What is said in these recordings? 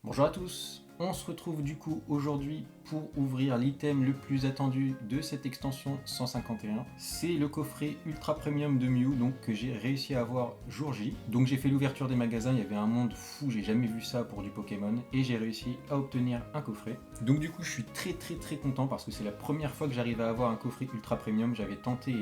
Bonjour à tous, on se retrouve du coup aujourd'hui pour ouvrir l'item le plus attendu de cette extension 151. C'est le coffret Ultra Premium de Mew donc, que j'ai réussi à avoir jour J. Donc j'ai fait l'ouverture des magasins, il y avait un monde fou, j'ai jamais vu ça pour du Pokémon et j'ai réussi à obtenir un coffret. Donc du coup je suis très content parce que c'est la première fois que j'arrive à avoir un coffret Ultra Premium. J'avais tenté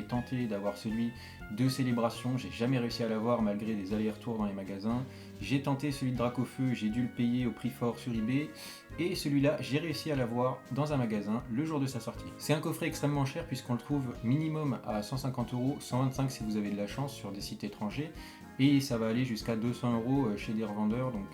d'avoir celui de Célébration, j'ai jamais réussi à l'avoir malgré des allers-retours dans les magasins. J'ai tenté celui de Dracofeu, j'ai dû le payer au prix fort sur eBay. Et celui-là, j'ai réussi à l'avoir dans un magasin le jour de sa sortie. C'est un coffret extrêmement cher puisqu'on le trouve minimum à 150 €, 125 si vous avez de la chance sur des sites étrangers. Et ça va aller jusqu'à 200 € chez des revendeurs, donc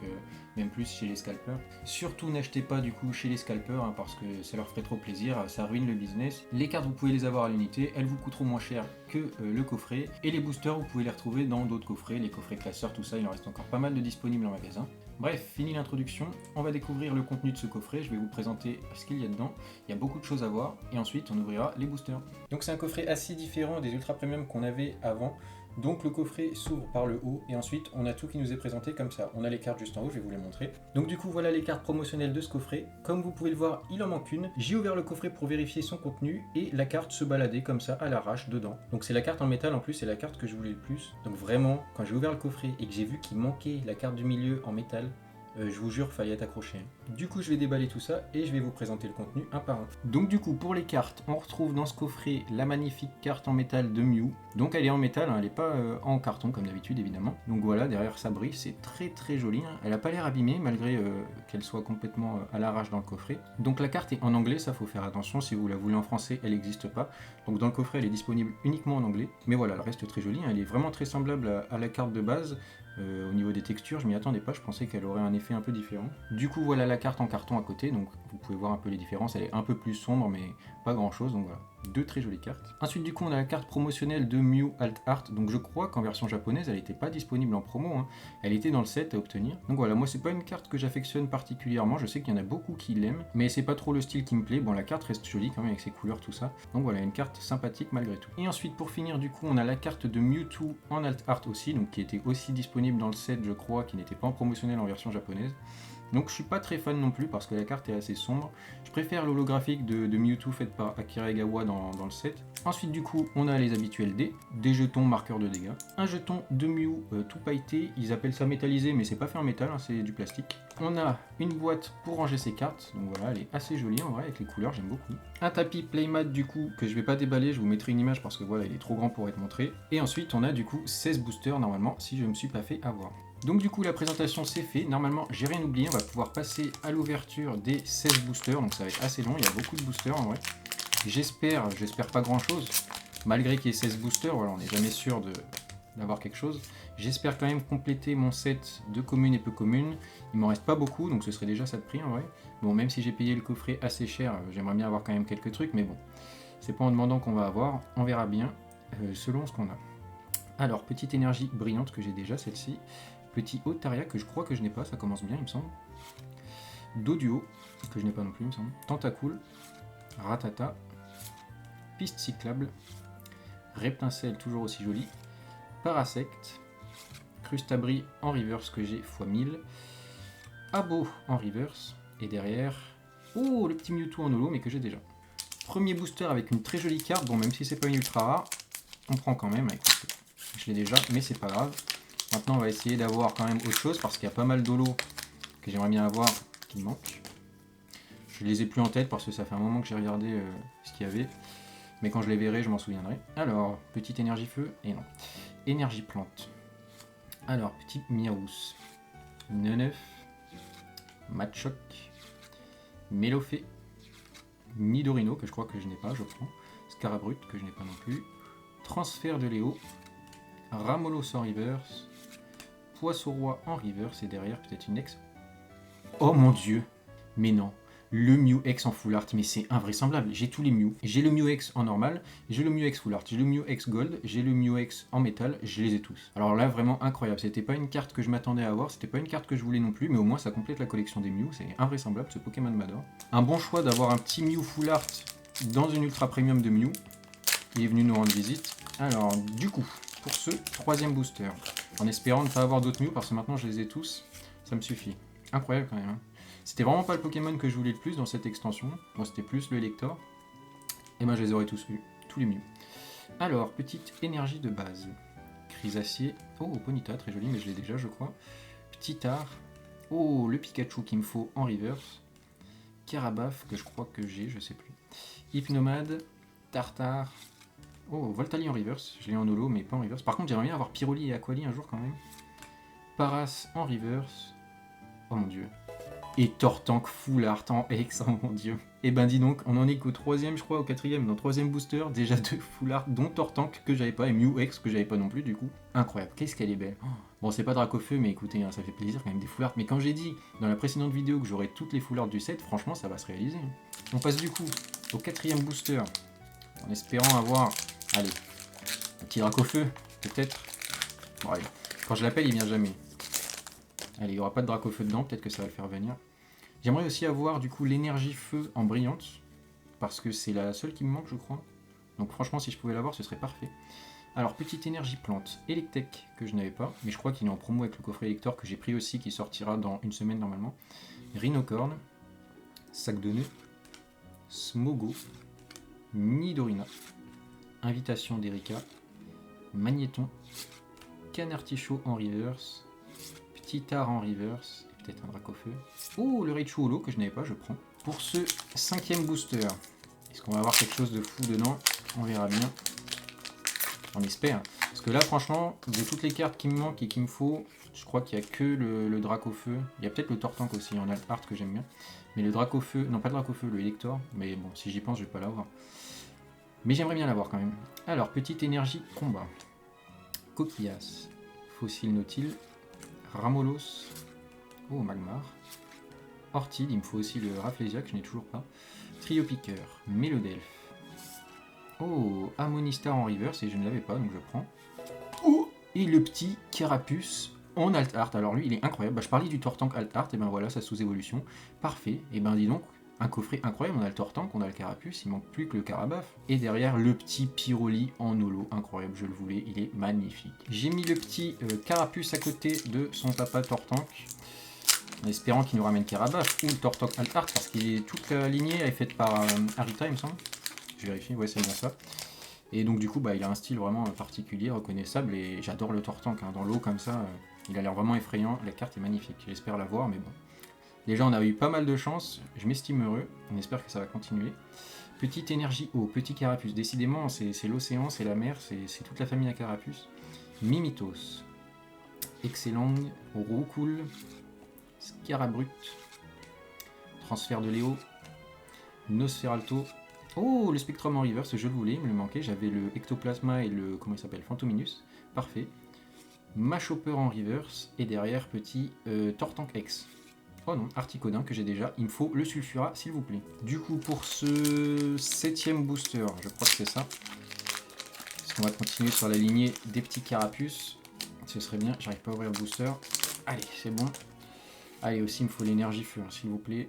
même plus chez les scalpers. Surtout n'achetez pas du coup chez les scalpers parce que ça leur ferait trop plaisir, ça ruine le business. Les cartes vous pouvez les avoir à l'unité, elles vous coûteront moins cher que le coffret. Et les boosters vous pouvez les retrouver dans d'autres coffrets, les coffrets classeurs, tout ça, il en reste encore pas mal de disponibles en magasin. Bref, fini l'introduction, on va découvrir le contenu de ce coffret, je vais vous présenter ce qu'il y a dedans. Il y a beaucoup de choses à voir et ensuite on ouvrira les boosters. Donc c'est un coffret assez différent des Ultra Premium qu'on avait avant. Donc le coffret s'ouvre par le haut et ensuite on a tout qui nous est présenté comme ça. On a les cartes juste en haut, je vais vous les montrer. Donc du coup voilà les cartes promotionnelles de ce coffret. Comme vous pouvez le voir, il en manque une. J'ai ouvert le coffret pour vérifier son contenu et la carte se baladait comme ça à l'arrache dedans. Donc c'est la carte en métal en plus, c'est la carte que je voulais le plus. Donc vraiment, quand j'ai ouvert le coffret et que j'ai vu qu'il manquait la carte du milieu en métal, je vous jure, fallait être accroché. Du coup, je vais déballer tout ça et je vais vous présenter le contenu un par un. Donc du coup, pour les cartes, on retrouve dans ce coffret la magnifique carte en métal de Mew. Donc elle est en métal, hein, elle n'est pas en carton comme d'habitude évidemment. Donc voilà, derrière ça brille, c'est très joli. Hein. Elle n'a pas l'air abîmée malgré qu'elle soit complètement à l'arrache dans le coffret. Donc la carte est en anglais, ça faut faire attention. Si vous la voulez en français, elle n'existe pas. Donc dans le coffret, elle est disponible uniquement en anglais. Mais voilà, elle reste très jolie. Hein. Elle est vraiment très semblable à la carte de base. Au niveau des textures, je m'y attendais pas, je pensais qu'elle aurait un effet un peu différent. Du coup, voilà la carte en carton à côté, donc vous pouvez voir un peu les différences. Elle est un peu plus sombre, mais pas grand chose, donc voilà. Deux très jolies cartes. Ensuite, du coup, on a la carte promotionnelle de Mew Alt Art. Donc, je crois qu'en version japonaise, elle n'était pas disponible en promo. Hein. Elle était dans le set à obtenir. Donc voilà, moi, c'est pas une carte que j'affectionne particulièrement. Je sais qu'il y en a beaucoup qui l'aiment, mais c'est pas trop le style qui me plaît. Bon, la carte reste jolie quand même avec ses couleurs, tout ça. Donc voilà, une carte sympathique malgré tout. Et ensuite, pour finir, du coup, on a la carte de Mewtwo en Alt Art aussi, donc qui était aussi disponible dans le set, je crois, qui n'était pas en promotionnel en version japonaise. Donc je suis pas très fan non plus parce que la carte est assez sombre. Je préfère l'holographique de Mewtwo faite par Akira Egawa dans le set. Ensuite du coup on a les habituels dés, des jetons marqueurs de dégâts. Un jeton de Mew tout pailleté, ils appellent ça métallisé mais c'est pas fait en métal, hein, c'est du plastique. On a une boîte pour ranger ses cartes, donc voilà elle est assez jolie en vrai avec les couleurs, j'aime beaucoup. Un tapis playmat du coup que je vais pas déballer, je vous mettrai une image parce que voilà il est trop grand pour être montré. Et ensuite on a du coup 16 boosters normalement si je me suis pas fait avoir. Donc du coup la présentation c'est fait, normalement j'ai rien oublié, on va pouvoir passer à l'ouverture des 16 boosters, donc ça va être assez long, il y a beaucoup de boosters en vrai. J'espère pas grand chose, malgré qu'il y ait 16 boosters, voilà, on n'est jamais sûr d'avoir quelque chose. J'espère quand même compléter mon set de communes et peu communes, il m'en reste pas beaucoup, donc ce serait déjà ça de prix en vrai. Bon, même si j'ai payé le coffret assez cher, j'aimerais bien avoir quand même quelques trucs, mais bon, c'est pas en demandant qu'on va avoir, on verra bien selon ce qu'on a. Alors, petite énergie brillante que j'ai déjà, celle-ci. Petit Otaria que je crois que je n'ai pas, ça commence bien il me semble. Doduo, que je n'ai pas non plus il me semble. Tentacool, Ratata, Piste cyclable, Reptincelle toujours aussi joli, Parasect, Crustabri en reverse que j'ai x1000, Abo en reverse, et derrière, oh le petit Mewtwo en holo mais que j'ai déjà. Premier booster avec une très jolie carte, bon même si c'est pas une ultra rare, on prend quand même, je l'ai déjà mais c'est pas grave. Maintenant on va essayer d'avoir quand même autre chose parce qu'il y a pas mal d'holo que j'aimerais bien avoir qui me manquent. Je les ai plus en tête parce que ça fait un moment que j'ai regardé ce qu'il y avait. Mais quand je les verrai je m'en souviendrai. Alors, petite énergie feu, et non. Énergie plante. Alors, petit Miaous. Neneuf. Machoc. Mélofée. Nidorino que je crois que je n'ai pas, je prends. Scarabrut que je n'ai pas non plus. Transfert de Léo. Ramolos en reverse. Poisson-roi en reverse et derrière peut-être une ex. Oh mon dieu, mais non, le Mew X en full art, mais c'est invraisemblable. J'ai tous les Mew. J'ai le Mew X en normal, j'ai le Mew X full art, j'ai le Mew X gold, j'ai le Mew X en métal, je les ai tous. Alors là vraiment incroyable, c'était pas une carte que je m'attendais à avoir, c'était pas une carte que je voulais non plus, mais au moins ça complète la collection des Mew, c'est invraisemblable, ce Pokémon m'adore. Un bon choix d'avoir un petit Mew full art dans une ultra premium de Mew. Il est venu nous rendre visite. Alors du coup, pour ce troisième booster, en espérant ne pas avoir d'autres Mew parce que maintenant je les ai tous, ça me suffit. Incroyable quand même. Hein. C'était vraiment pas le Pokémon que je voulais le plus dans cette extension. Moi, c'était plus le Elector. Et ben, je les aurais tous eu, tous les mieux. Alors, petite énergie de base. Chrysacier. Oh, Ponyta, très joli, mais je l'ai déjà, je crois. Petit art. Oh, le Pikachu qu'il me faut en reverse. Carabaf, que je crois que j'ai, je sais plus. Hypnomade. Tartare. Oh, Voltali en reverse. Je l'ai en holo, mais pas en reverse. Par contre, j'aimerais bien avoir Pyroli et Aquali un jour quand même. Paras en reverse. Oh mon dieu. Et Tortank full art en X, oh mon dieu. Et ben dis donc, on en est qu'au 3ème, je crois, au 4ème, dans le 3ème booster, déjà 2 full art, dont Tortank que j'avais pas, et Mew X que j'avais pas non plus du coup. Incroyable, qu'est-ce qu'elle est belle. Oh. Bon, c'est pas Dracofeu, mais écoutez, hein, ça fait plaisir quand même des full art. Mais quand j'ai dit dans la précédente vidéo que j'aurais toutes les full art du set, franchement, ça va se réaliser. On passe du coup au 4ème booster, en espérant avoir, allez, un petit Dracofeu, peut-être. Bon, allez, quand je l'appelle, il vient jamais. Allez, il n'y aura pas de Dracofeu dedans, peut-être que ça va le faire venir. J'aimerais aussi avoir du coup l'énergie feu en brillante, parce que c'est la seule qui me manque je crois. Donc franchement si je pouvais l'avoir ce serait parfait. Alors petite énergie plante, Electek que je n'avais pas, mais je crois qu'il est en promo avec le coffret Elector que j'ai pris aussi, qui sortira dans une semaine normalement. Rhinocorn, Sac de nœud, Smogo, Nidorina, Invitation d'Erika, Magnéton, Canartichaud en reverse, Petit art en reverse, et peut-être un Dracofeu. Oh, le Raichu Holo que je n'avais pas, je prends. Pour ce 5ème booster, est-ce qu'on va avoir quelque chose de fou dedans? On verra bien. On espère. Parce que là, franchement, de toutes les cartes qui me manquent et qu'il me faut, je crois qu'il n'y a que le Dracofeu. Il y a peut-être le Tortank aussi en alt art que j'aime bien. Mais le Dracofeu, non pas le Dracofeu, le Elector. Mais bon, si j'y pense, je vais pas l'avoir. Mais j'aimerais bien l'avoir quand même. Alors, petite énergie combat. Coquillas, Fossile Nautile, Ramolos, oh Magmar, Ortide, il me faut aussi le Rafflesia que je n'ai toujours pas, Trio Piqueur, Mélodelph, oh Ammonistar en reverse et je ne l'avais pas donc je prends, oh et le petit Carapuce en alt art, alors lui il est incroyable, bah, je parlais du Tortank alt art et ben voilà sa sous-évolution, parfait, et ben dis donc, un coffret incroyable, on a le Tortank, on a le Carapuce, il manque plus que le Carabaf. Et derrière, le petit Pyroli en holo, incroyable, je le voulais, il est magnifique. J'ai mis le petit Carapuce à côté de son papa Tortank, en espérant qu'il nous ramène Carabaf ou le Tortank Alt Art, parce que toute la lignée est faite par Arita, il me semble. Je vérifie, ouais, c'est bien ça. Et donc du coup, bah, il a un style vraiment particulier, reconnaissable, et j'adore le Tortank, hein. Dans l'eau comme ça, il a l'air vraiment effrayant, la carte est magnifique, j'espère l'avoir, mais bon. Déjà, on a eu pas mal de chance, je m'estime heureux, on espère que ça va continuer. Petite énergie eau, petit Carapuce, décidément, c'est l'océan, c'est la mer, c'est toute la famille à Carapuce. Mimitos, Excellent, Roucoule, Scarabrut, Transfert de Léo, Nosferalto. Oh, le Spectrum en reverse, je le voulais, il me le manquait, j'avais le Ectoplasma et le, comment il s'appelle, Phantominus, parfait. Machopper en reverse, et derrière, petit Tortank X. Oh non, Articodin que j'ai déjà, il me faut le Sulfura s'il vous plaît. Du coup pour ce 7ème booster, je crois que c'est ça. Parce qu'on va continuer sur la lignée des petits Carapuces. Ce serait bien, j'arrive pas à ouvrir le booster. Allez, c'est bon. Allez, aussi il me faut l'énergie feu, s'il vous plaît.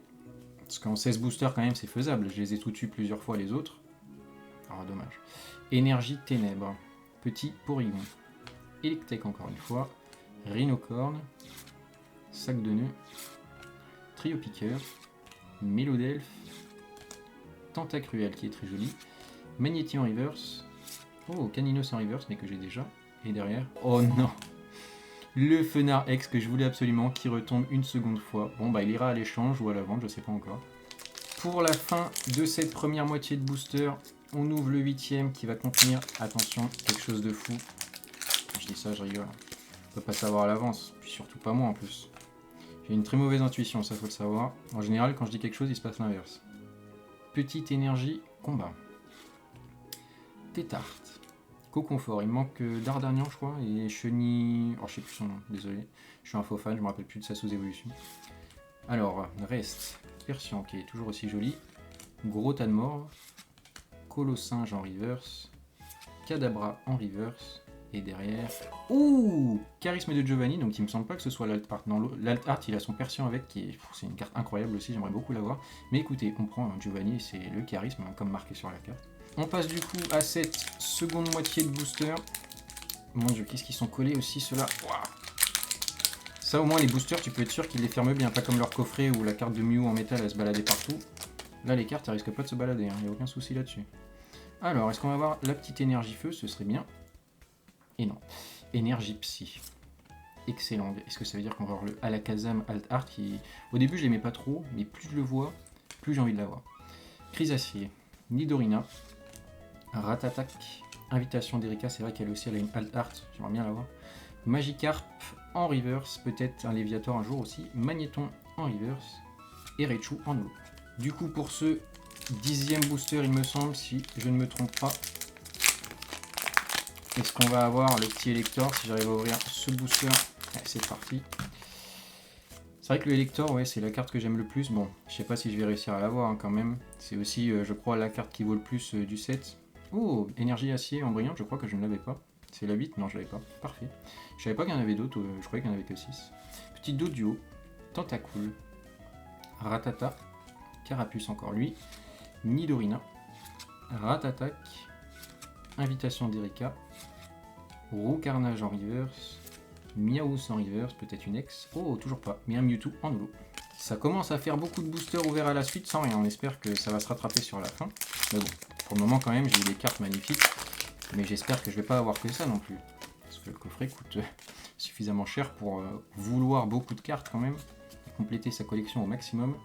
Parce qu'en 16 boosters quand même c'est faisable, je les ai tout de suite plusieurs fois les autres. Ah dommage. Énergie ténèbres, petit Porygon. Electek encore une fois. Rhinocorn. Sac de nœud. Trio Piqueur, Mélodelph, Tentacruel qui est très joli, Magnéti en reverse, oh Caninos en reverse mais que j'ai déjà, et derrière, oh non, le Fenard X que je voulais absolument qui retombe une seconde fois, bon bah il ira à l'échange ou à la vente, je sais pas encore. Pour la fin de cette première moitié de booster, on ouvre le 8ème qui va contenir, attention, quelque chose de fou, je dis ça je rigole, on peut pas savoir à l'avance, puis surtout pas moi en plus. J'ai une très mauvaise intuition, ça faut le savoir. En général, quand je dis quelque chose, il se passe l'inverse. Petite énergie, combat. Tétart. Co-confort, il me manque Dardanian, je crois, et Chenille... Oh, je sais plus son nom, désolé. Je suis un faux fan, je me rappelle plus de sa sous-évolution. Alors, reste. Persian, qui est toujours aussi joli. Gros tas de mort. Colossinge en reverse. Kadabra en reverse. Et derrière... Ouh, Charisme de Giovanni, donc il me semble pas que ce soit l'alt art. Non, l'alt art, il a son Persian avec, qui est... C'est une carte incroyable aussi, j'aimerais beaucoup l'avoir. Mais écoutez, on prend Giovanni, c'est le charisme, comme marqué sur la carte. On passe du coup à cette seconde moitié de booster. Mon dieu, qu'est-ce qu'ils sont collés aussi, ceux-là. Ça au moins les boosters tu peux être sûr qu'ils les ferment bien, pas comme leur coffret où la carte de Mew en métal elle se baladait partout. Là les cartes elles risquent pas de se balader, il n'y a aucun souci là-dessus. Alors est-ce qu'on va avoir la petite énergie feu, ce serait bien. Et non. Énergie psy. Excellent. Est-ce que ça veut dire qu'on va avoir le Alakazam Alt Art qui... Au début je l'aimais pas trop, mais plus je le vois, plus j'ai envie de l'avoir. Chrysacier, Nidorina, Ratatak, Invitation d'Erika, c'est vrai qu'elle aussi elle a une Alt Art, j'aimerais bien l'avoir. Magikarp en reverse, peut-être un Léviator un jour aussi, Magnéton en reverse, et Raichu en holo. Du coup pour ce 10e booster il me semble, si je ne me trompe pas, est-ce qu'on va avoir le petit Elector, si j'arrive à ouvrir ce booster, c'est parti. C'est vrai que le Elector, ouais, c'est la carte que j'aime le plus. Bon, je sais pas si je vais réussir à l'avoir hein, quand même. C'est aussi, je crois, la carte qui vaut le plus du set. Oh, énergie acier en brillante, je crois que je ne l'avais pas. C'est la 8, non, je l'avais pas. Parfait. Je savais pas qu'il y en avait d'autres, je croyais qu'il n'y en avait que 6. Petit Doduo, Tentacool, Ratata, Carapuce encore lui, Nidorina, Ratatak, Invitation d'Erika, Roucarnage en reverse, Miaous en reverse, peut-être une ex. Oh, toujours pas, mais un Mewtwo en holo. Ça commence à faire beaucoup de boosters ouverts à la suite sans rien. On espère que ça va se rattraper sur la fin. Mais bon, pour le moment quand même, j'ai eu des cartes magnifiques. Mais j'espère que je vais pas avoir que ça non plus. Parce que le coffret coûte suffisamment cher pour vouloir beaucoup de cartes quand même. Et compléter sa collection au maximum.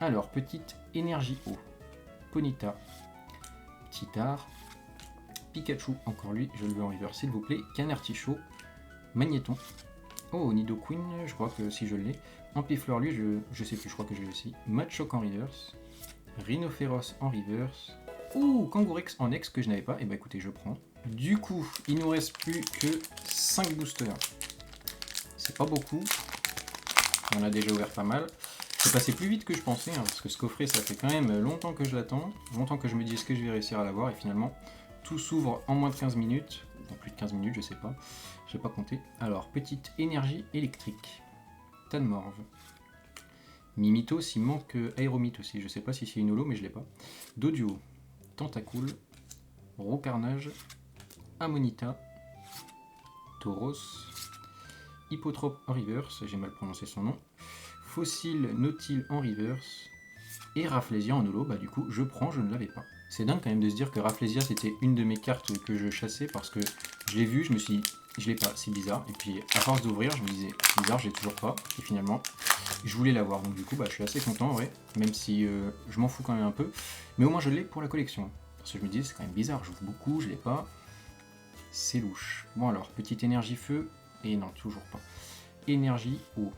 Alors, petite énergie eau. Ponyta, Titar, Pikachu, encore lui, je le veux en reverse s'il vous plaît. Canartichaud, Magnéton. Oh, Nidoqueen, je crois que si je l'ai. Ampifleur, lui, je sais plus, je crois que je l'ai aussi. Machoke en reverse. Rhinophéros en reverse. Oh, Kangourex en ex que je n'avais pas. Et bah écoutez, je prends. Du coup, il nous reste plus que 5 boosters. C'est pas beaucoup. On a déjà ouvert pas mal. C'est passé plus vite que je pensais, hein, parce que ce coffret, ça fait quand même longtemps que je l'attends. Longtemps que je me dis est-ce que je vais réussir à l'avoir. Et finalement, tout s'ouvre en moins de 15 minutes. En plus de 15 minutes, je sais pas. Je vais pas compter. Alors, petite énergie électrique. Tanmorve. Mimitos, il manque Aéromite aussi. Je sais pas si c'est une holo, mais je l'ai pas. Doduo. Tentacool. Roucarnage. Amonita. Tauros. Hippotrope en reverse. J'ai mal prononcé son nom. Fossile Nautile en reverse. Et Rafflesia en holo. Bah, du coup, je prends, je ne l'avais pas. C'est dingue quand même de se dire que Rafflesia c'était une de mes cartes que je chassais parce que je l'ai vu, je me suis dit, je l'ai pas, c'est bizarre. Et puis à force d'ouvrir, je me disais, c'est bizarre, je l'ai toujours pas. Et finalement, je voulais l'avoir. Donc du coup, bah, je suis assez content, ouais. Même si je m'en fous quand même un peu. Mais au moins, je l'ai pour la collection. Parce que je me dis, c'est quand même bizarre, j'ouvre beaucoup, je l'ai pas. C'est louche. Bon alors, petite énergie feu. Et non, toujours pas. Énergie eau.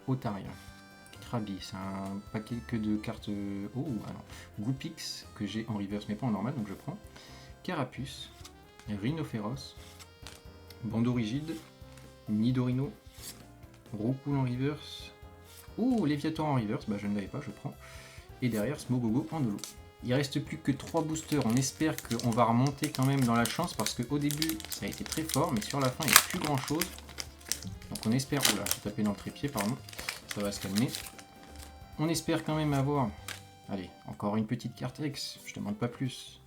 Otaria. Krabi, c'est un paquet que de cartes... Oh, ah non. Goupix, que j'ai en reverse, mais pas en normal, donc je prends. Carapuce, Rhinophéros, Bandeau rigide, Nidorino, Roucoule en reverse. Oh, Léviator en reverse, bah je ne l'avais pas, je prends. Et derrière, Smogogo en holo. Il reste plus que 3 boosters, on espère qu'on va remonter quand même dans la chance, parce qu'au début, ça a été très fort, mais sur la fin, il n'y a plus grand chose. Donc on espère... Oula, j'ai tapé dans le trépied, pardon. Ça va se calmer. On espère quand même avoir... Allez, encore une petite carte X, je demande pas plus.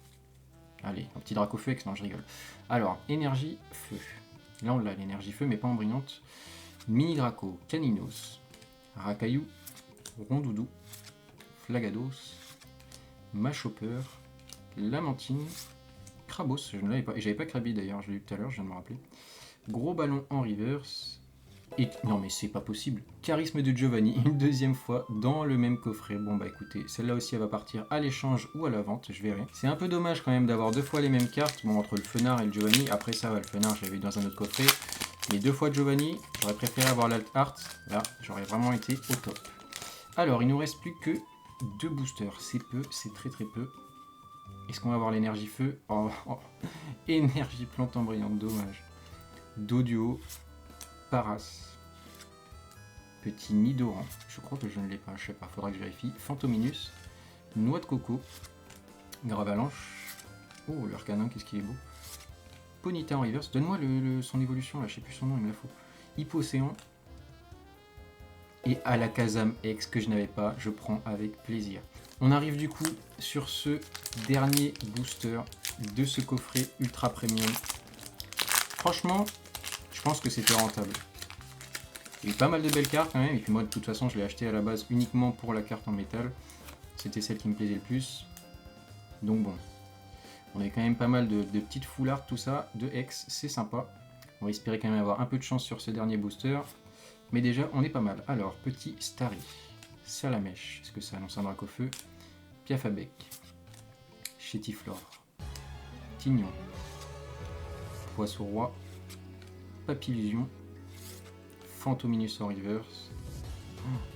Allez, un petit Dracofeu X, non je rigole. Alors, énergie feu. Là on l'a, l'énergie feu, mais pas en brillante. Mini Draco, Caninos, Rakayu, Rondoudou, Flagados, Machopper, Lamantine, Krabos, je ne l'avais pas, et j'avais pas Krabi d'ailleurs, je l'ai eu tout à l'heure, je viens de me rappeler. Gros ballon en reverse. Et non mais c'est pas possible. Charisme de Giovanni, une deuxième fois dans le même coffret. Bon bah écoutez, celle-là aussi elle va partir à l'échange ou à la vente, je verrai. C'est un peu dommage quand même d'avoir 2 fois les mêmes cartes. Bon, entre le Fenard et le Giovanni, après ça, le Fenard je l'avais eu dans un autre coffret. Mais 2 fois Giovanni, j'aurais préféré avoir l'Alt Art. Là, j'aurais vraiment été au top. Alors, il nous reste plus que 2 boosters. C'est peu, c'est très très peu. Est-ce qu'on va avoir l'énergie feu? Oh. Énergie plante en brillante, dommage. Doduo. Paras, petit Nidoran, je crois que je ne l'ai pas, je sais pas, faudra que je vérifie. Fantominus, Noix de Coco, Gravalanche, oh le Arcanin, qu'est-ce qu'il est beau. Ponyta en reverse, donne-moi son évolution là, je sais plus son nom, il me la faut. Hippocéan, et Alakazam X que je n'avais pas, je prends avec plaisir. On arrive du coup sur ce dernier booster de ce coffret ultra premium. Franchement, je pense que c'était rentable. Il y a eu pas mal de belles cartes quand même, et puis moi de toute façon je l'ai acheté à la base uniquement pour la carte en métal. C'était celle qui me plaisait le plus. Donc bon, on a quand même pas mal de petites foulards, tout ça, de Hex, c'est sympa. On va espérer quand même avoir un peu de chance sur ce dernier booster. Mais déjà, on est pas mal. Alors, petit Starry, Salamèche, est-ce que ça annonce un Dracofeu? Piafabec, Chétiflore, Tignon, Poisson-Roi, Papillusion, Fantominus en reverse.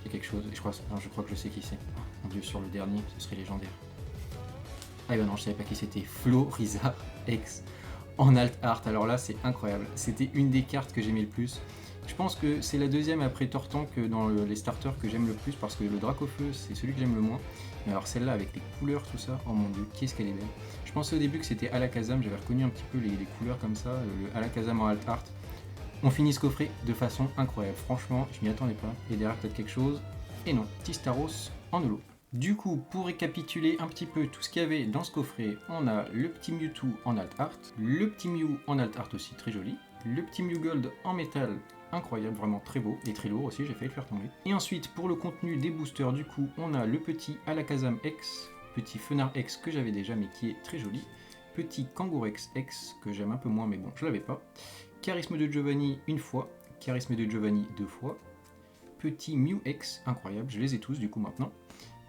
Il y a quelque chose, et je crois que je sais qui c'est. Oh, mon dieu, sur le dernier, ce serait légendaire. Ah ben non, je savais pas qui c'était. Florizard X en alt art. Alors là, c'est incroyable. C'était une des cartes que j'aimais le plus. Je pense que c'est la deuxième après Tortank dans les starters que j'aime le plus, parce que le Dracofeu, c'est celui que j'aime le moins. Mais alors celle-là, avec les couleurs, tout ça, oh mon dieu, qu'est-ce qu'elle est belle. Je pensais au début que c'était Alakazam, j'avais reconnu un petit peu les couleurs comme ça, le Alakazam en alt art. On finit ce coffret de façon incroyable. Franchement, je m'y attendais pas. Et derrière, peut-être quelque chose. Et non, Tistaros en holo. Du coup, pour récapituler un petit peu tout ce qu'il y avait dans ce coffret, on a le petit Mewtwo en alt art, le petit Mew en alt art aussi très joli, le petit Mew Gold en métal, incroyable, vraiment très beau, et très lourd aussi, j'ai failli le faire tomber. Et ensuite, pour le contenu des boosters, du coup, on a le petit Alakazam X, petit Fenard X que j'avais déjà mais qui est très joli, petit Kangourex X que j'aime un peu moins mais bon, je l'avais pas, Charisme de Giovanni une fois, Charisme de Giovanni deux fois, petit Mew X, incroyable, je les ai tous du coup maintenant,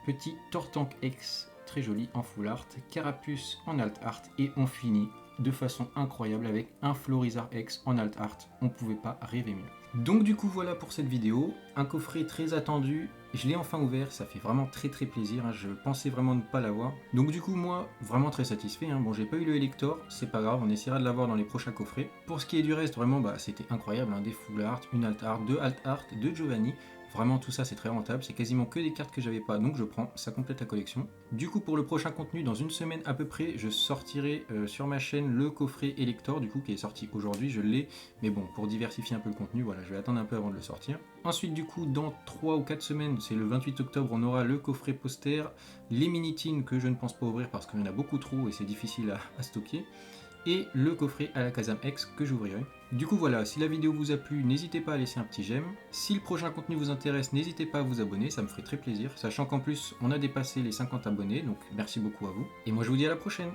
petit Tortank X, très joli en full art, Carapuce en alt art, et on finit de façon incroyable avec un Florizard X en alt art. On pouvait pas rêver mieux. Donc du coup voilà pour cette vidéo, un coffret très attendu, je l'ai enfin ouvert, ça fait vraiment très plaisir, hein. Je pensais vraiment ne pas l'avoir. Donc du coup moi, vraiment très satisfait, hein. Bon j'ai pas eu le Elector, c'est pas grave, on essaiera de l'avoir dans les prochains coffrets. Pour ce qui est du reste, vraiment bah, c'était incroyable, hein. Des full art, une alt art, deux alt art, deux Giovanni. Vraiment tout ça c'est très rentable, c'est quasiment que des cartes que j'avais pas, donc je prends, ça complète la collection. Du coup pour le prochain contenu, dans une semaine à peu près, je sortirai sur ma chaîne le coffret Elector, du coup qui est sorti aujourd'hui, je l'ai, mais bon, pour diversifier un peu le contenu, voilà, je vais attendre un peu avant de le sortir. Ensuite du coup, dans 3 ou 4 semaines, c'est le 28 octobre, on aura le coffret poster, les mini-tins que je ne pense pas ouvrir parce qu'il y en a beaucoup trop et c'est difficile à stocker, et le coffret Alakazam X que j'ouvrirai. Du coup voilà, si la vidéo vous a plu, n'hésitez pas à laisser un petit j'aime. Si le prochain contenu vous intéresse, n'hésitez pas à vous abonner, ça me ferait très plaisir, sachant qu'en plus on a dépassé les 50 abonnés, donc merci beaucoup à vous. Et moi je vous dis à la prochaine.